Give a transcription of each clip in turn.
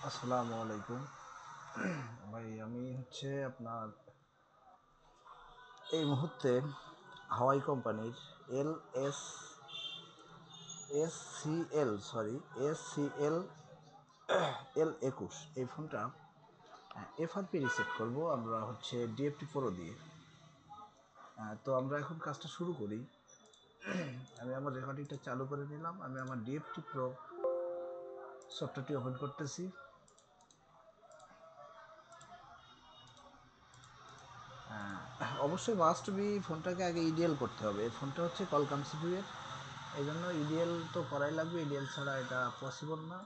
আসসালামু আলাইকুম ভাই। আমি আপনার এই মুহূর্তে হাওয়াই কোম্পানির L S S C L sorry SCL L21 এই ফোনটা FRP রিসেট করব আমরা DFT Pro দিয়ে। তো আমরা এখন কাজটা শুরু করি। আমি আমার রেকর্ডিংটা চালু করে নিলাম। আমি আমার DFT Pro সফটওয়্যারটি ওপেন করতেছি। অবশ্যই মাস্ট বি ফোনটাকে আগে ইডিএল করতে হবে। এই ফোনটা কলকাম সিপিইউ এর, এই জন্য ইডিএল তো করাই লাগবে। ইডিএল ছাড়া এটা পসিবল না।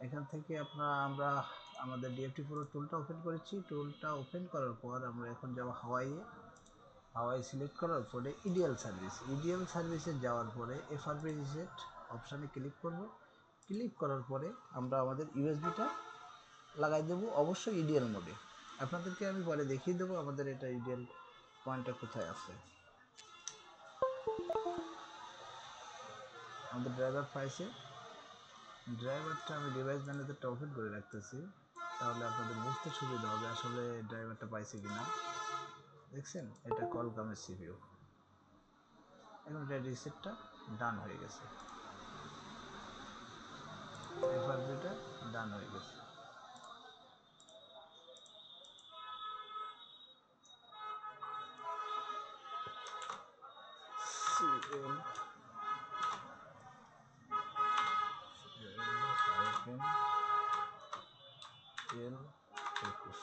এখান থেকে আমরা আমাদের ডিএফটি প্রো টুলটা ওপেন করেছি। টুলটা ওপেন করার পর আমরা এখন যাব হাওয়াই সিলেক্ট করার পরে ইডিএল সার্ভিসে যাওয়ার পরে এফআরপি রিসেট অপশানে ক্লিক করব। ক্লিক করার পরে আমরা আমাদের ইউএসবিটা লাগাই দেবো, অবশ্যই ইডিএল মোডে। আপনাদেরকে আমি পরে দেখিয়ে দেবো আমাদের এটা ইডিএল পয়েন্টটা কোথায় আছে। আমাদের ড্রাইভার পাইছে। ড্রাইভারটা আমি ডিভাইস ম্যানেজারটা ওপেন করে রাখতেছি, তাহলে আপনাদের বুঝতে সুবিধা হবে আসলে ড্রাইভারটা পাইছে কিনা। দেখছেন, এটা কলকামের সিপিইউ। এখন এটা রিসেটটা ডান হয়ে গেছে, এফআরপিটা ডান হয়ে গেছে। L21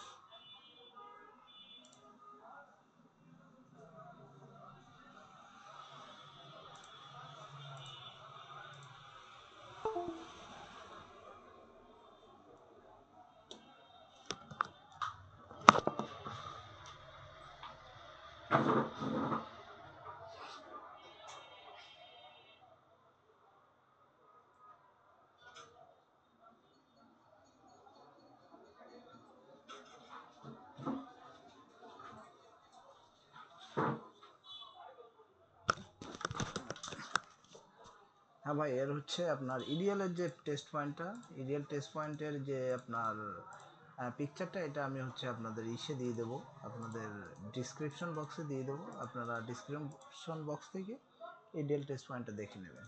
হ্যাঁ ভাই, এর আপনার ইডিএলের যে টেস্ট পয়েন্টটা, ইডিএল টেস্ট পয়েন্টের যে আপনার পিকচারটা, এটা আমি আপনাদের ইসে দিয়ে দেবো, আপনাদের ডিসক্রিপশন বক্সে দিয়ে দেবো। আপনারা ডিসক্রিপশন বক্স থেকে ইডিএল টেস্ট পয়েন্টটা দেখে নেবেন।